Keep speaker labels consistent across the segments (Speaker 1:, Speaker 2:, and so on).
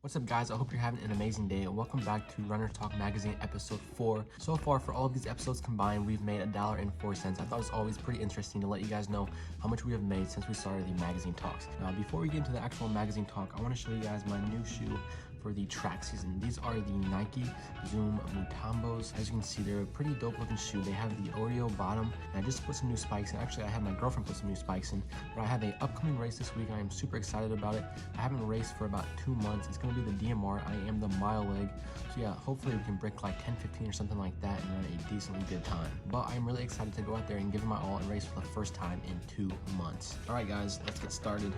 Speaker 1: What's up guys, I hope you're having an amazing day and welcome back to Runner Talk Magazine episode 4. So far for all of these episodes combined, we've made $1.04. I thought it was always pretty interesting to let you guys know how much we have made since we started the magazine talks. Now before we get into the actual magazine talk, I want to show you guys my new shoe for the track season. These are the Nike Zoom Mutambos. As you can see, they're a pretty dope looking shoe. They have the Oreo bottom and I just put some new spikes in. Actually, I had my girlfriend put some new spikes in, but I have an upcoming race this week and I am super excited about it. I haven't raced for about 2 months. It's going to be the DMR. I am the mile leg. So yeah, hopefully we can break like 10-15 or something like that and run a decently good time. But I'm really excited to go out there and give it my all and race for the first time in 2 months. Alright guys, let's get started.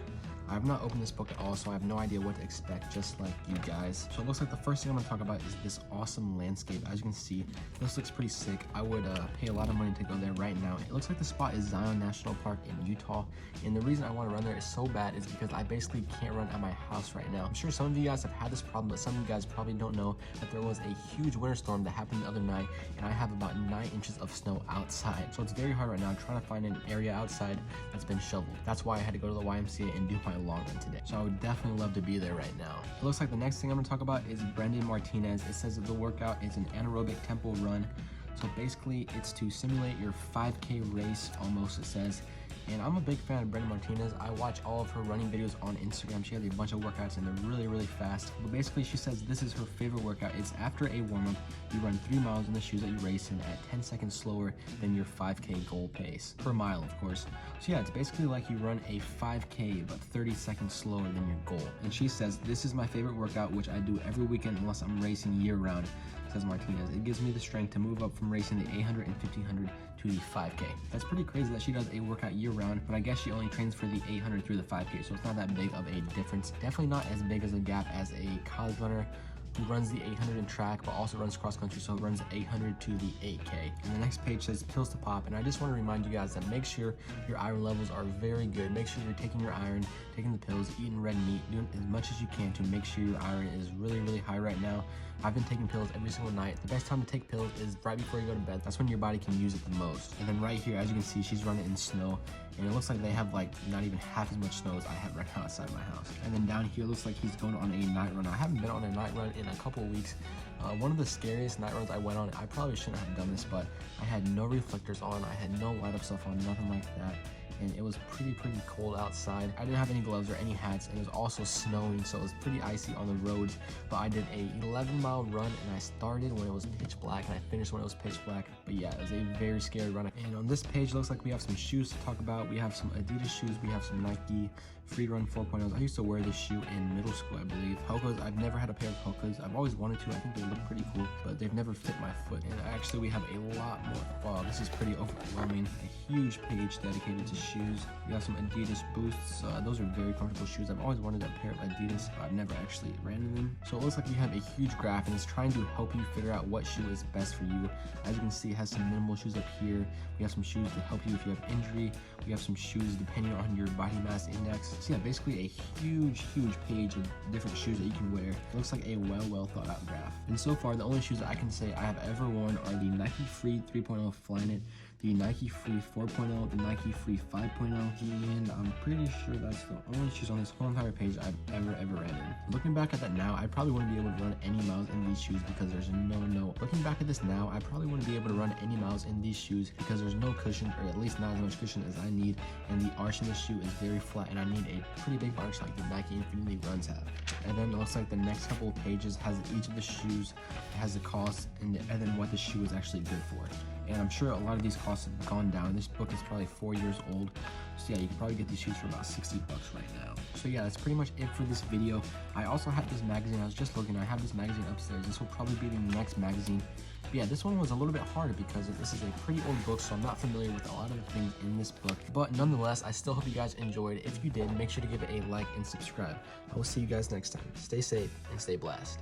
Speaker 1: I have not opened this book at all, so I have no idea what to expect, just like you guys. So it looks like the first thing I'm going to talk about is this awesome landscape. As you can see, this looks pretty sick. I would pay a lot of money to go there right now. It looks like the spot is Zion National Park in Utah, and the reason I want to run there is so bad is because I basically can't run at my house right now. I'm sure some of you guys have had this problem, but some of you guys probably don't know that there was a huge winter storm that happened the other night, and I have about 9 inches of snow outside. So it's very hard right now trying to find an area outside that's been shoveled. That's why I had to go to the YMCA and do my long run today. So I would definitely love to be there right now. It looks like the next thing I'm going to talk about is Martinez. It says that the workout is an anaerobic tempo run. So basically it's to simulate your 5K race almost, it says. And I'm a big fan of Martinez. I watch all of her running videos on Instagram. She has a bunch of workouts and they're really fast. But basically she says this is her favorite workout. It's after a warm-up. You run 3 miles in the shoes that you race in at 10 seconds slower than your 5K goal pace. Per mile, of course. So yeah, it's basically like you run a 5K but 30 seconds slower than your goal. And she says, this is my favorite workout, which I do every weekend unless I'm racing year-round, says Martinez. It gives me the strength to move up from racing the 800 and 1500 to the 5K. That's pretty crazy that she does a workout year-round, but I guess she only trains for the 800 through the 5K, so it's not that big of a difference. Definitely not as big as a gap as a college runner who runs the 800 in track but also runs cross country, so runs the 800 to the 8K. And the next page says pills to pop, and I just want to remind you guys that make sure your iron levels are very good. Make sure you're taking your iron, taking the pills, eating red meat, doing as much as you can to make sure your iron is really high right now. I've been taking pills every single night. The best time to take pills is right before you go to bed. That's when your body can use it the most. And then right here, as you can see, she's running in snow, and it looks like they have like not even half as much snow as I have right now outside my house. And then down here, looks like he's going on a night run. I haven't been on a night run in a couple of weeks. One of the scariest night runs I went on, I probably shouldn't have done this, but I had no reflectors on, I had no light up stuff on, nothing like that. And it was pretty cold outside. I didn't have any gloves or any hats, and it was also snowing, so it was pretty icy on the roads. But I did a 11-mile run, and I started when it was pitch black, and I finished when it was pitch black. But yeah, it was a very scary run. And on this page, it looks like we have some shoes to talk about. We have some Adidas shoes, we have some Nike Free Run 4.0s. I used to wear this shoe in middle school, I believe. Hoka's, I've never had a pair of Hoka's. I've always wanted to. I think they look pretty cool, but they've never fit my foot. And actually, we have a lot more. Wow, this is pretty overwhelming. A huge page dedicated to shoes. We have some Adidas Boosts. Those are very comfortable shoes. I've always wanted a pair of Adidas, but I've never actually ran in them. So it looks like we have a huge graph, and it's trying to help you figure out what shoe is best for you. As you can see, it has some minimal shoes up here. We have some shoes to help you if you have injury. We have some shoes depending on your body mass index. So yeah, basically a huge page of different shoes that you can wear. It looks like a well thought out graph. And so far, the only shoes that I can say I have ever worn are the Nike Free 3.0 Flyknit, the Nike Free 4.0, the Nike Free 5.0, and I'm pretty sure that's the only shoes on this whole entire page I've ever ran in. Looking back at that now, I probably wouldn't be able to run any miles in these shoes because there's no. Looking back at this now, I probably wouldn't be able to run any miles in these shoes because there's no cushion, or at least not as much cushion as I need, and the arch in this shoe is very flat, and I need a pretty big arch like the Nike Infinity Runs have. And then it looks like the next couple of pages has each of the shoes, has the cost, and then what the shoe is actually good for. And I'm sure a lot of these costs have gone down. This book is probably 4 years old. So yeah, you can probably get these shoes for about 60 bucks right now. So yeah, that's pretty much it for this video. I also have this magazine. I was just looking. I have this magazine upstairs. This will probably be the next magazine. But yeah, this one was a little bit harder because this is a pretty old book, so I'm not familiar with a lot of the things in this book. But nonetheless, I still hope you guys enjoyed. If you did, make sure to give it a like and subscribe. I will see you guys next time. Stay safe and stay blessed.